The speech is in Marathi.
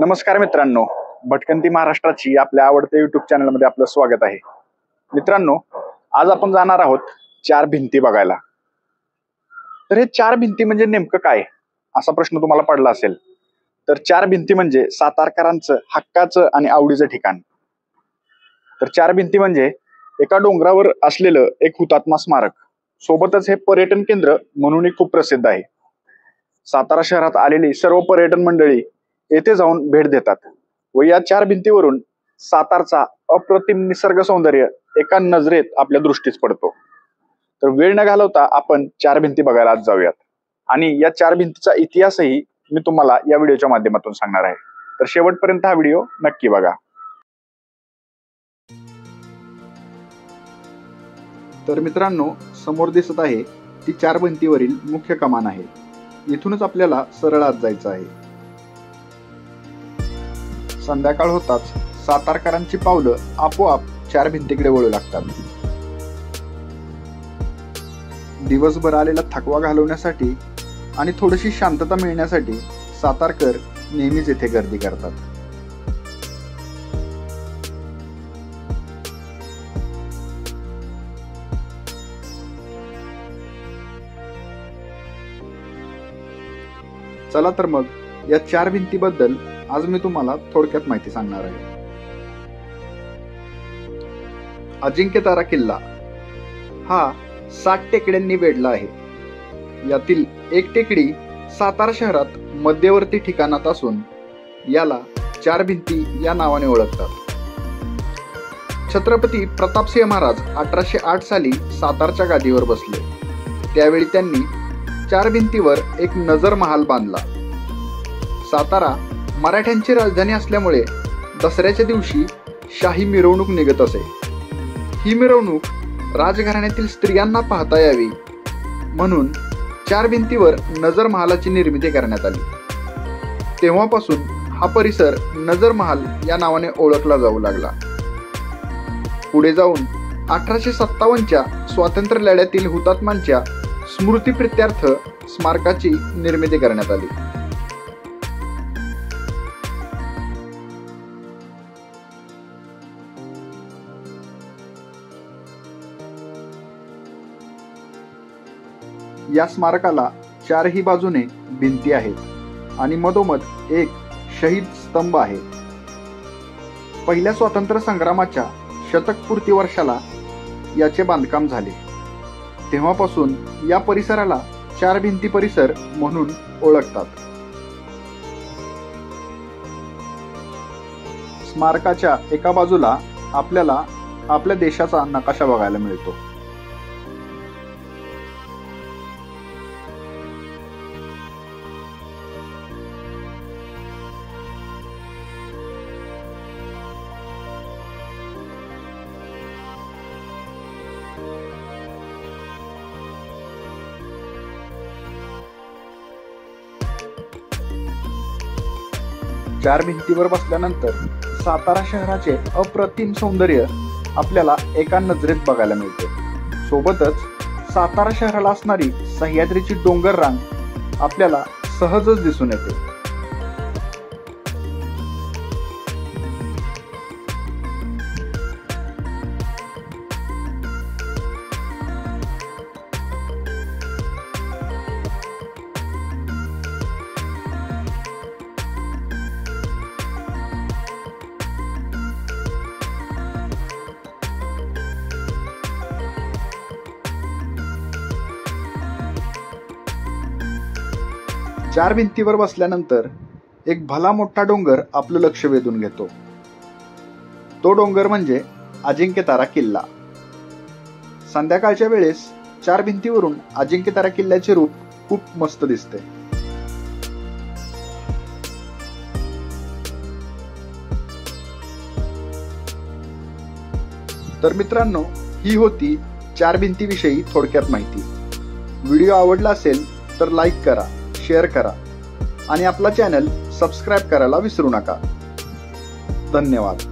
नमस्कार मित्रांनो, भटकंती महाराष्ट्राची आपल्या आवडत्या युट्यूब चॅनलमध्ये आपलं स्वागत आहे. मित्रांनो, आज आपण जाणार आहोत चार भिंती बघायला. तर हे चार भिंती म्हणजे नेमकं काय असा प्रश्न तुम्हाला पडला असेल. तर चार भिंती म्हणजे सातारकरांचं हक्काचं आणि आवडीचं ठिकाण. तर चार भिंती म्हणजे एका डोंगरावर असलेलं एक हुतात्मा स्मारक, सोबतच हे पर्यटन केंद्र म्हणूनही खूप प्रसिद्ध आहे. सातारा शहरात आलेली सर्व पर्यटन मंडळी येथे जाऊन भेट देतात व या चार भिंतीवरून सातारचा अप्रतिम निसर्ग सौंदर्य एका नजरेत आपल्या दृष्टीस पडतो. तर वेळ न घालवता आपण चार भिंती बघायला आज जाऊयात आणि या चार भिंतीचा इतिहासही मी तुम्हाला या व्हिडिओच्या माध्यमातून सांगणार आहे. तर शेवटपर्यंत हा व्हिडिओ नक्की बघा. तर मित्रांनो, समोर दिसत आहे ती चार भिंतीवरील मुख्य कमान आहे. इथूनच आपल्याला सरळ आत जायचं आहे. संध्याकाळ होताच सातारकरांची पावलं आपोआप चार भिंतीकडे वळू लागतात. दिवसभर आलेला थकवा घालवण्यासाठी आणि थोडीशी शांतता मिळण्यासाठी सातारकर नेहमीच येथे गर्दी करतात. चला तर मग या चार भिंतीबद्दल आज मी तुम्हाला थोडक्यात माहिती सांगणार आहे. अजिंक्यतारा किल्ला हा 7 टेकड्यांनी वेढला आहे. यातील एक टेकडी सातारा शहरात मध्यवर्ती ठिकाणात असून याला चार भिंती या नावाने ओळखतात. छत्रपती प्रतापसिंह महाराज 1808 साली सातारच्या गादीवर बसले. त्यावेळी त्यांनी चार भिंतीवर एक नजर महाल बांधला. सातारा मराठ्यांची राजधानी असल्यामुळे दसऱ्याच्या दिवशी शाही मिरवणूक निघत असे. ही मिरवणूक राजघराण्यातील स्त्रियांना पाहता यावी म्हणून चार भिंतीवर नजर महालाची निर्मिती करण्यात आली. तेव्हापासून हा परिसर नजर महाल या नावाने ओळखला जाऊ लागला. पुढे जाऊन 1857च्या स्वातंत्र्य लढ्यातील हुतात्म्यांच्या स्मृतीप्रित्यर्थ स्मारकाची निर्मिती करण्यात आली. या स्मारकाला चारही बाजूने भिंती आहेत आणि मधोमध एक शहीद स्तंभ आहे. पहिल्या स्वातंत्र्य संग्रामाच्या शतकपूर्ती वर्षाला याचे बांधकाम झाले. तेव्हापासून या परिसराला चार भिंती परिसर म्हणून ओळखतात. स्मारकाच्या एका बाजूला आपल्याला आपल्या देशाचा नकाशा बघायला मिळतो. चार भिंतीवर बसल्यानंतर सातारा शहराचे अप्रतिम सौंदर्य आपल्याला एका नजरेत बघायला मिळते. सोबतच सातारा शहराला असणारी सह्याद्रीची डोंगर रांग आपल्याला सहजच दिसून येते. चार भिंतीवर बसल्यानंतर एक भला मोठा डोंगर आपलं लक्ष वेधून घेतो. तो डोंगर म्हणजे अजिंक्यतारा किल्ला. संध्याकाळच्या वेळेस चार भिंतीवरून अजिंक्यतारा किल्ल्याचे रूप खूप मस्त दिसते. तर मित्रांनो, ही होती चार भिंतीविषयी थोडक्यात माहिती. व्हिडिओ आवडला असेल तर लाईक करा, शेअर करा आणि आपला चॅनल सबस्क्राईब करायला विसरू नका. धन्यवाद.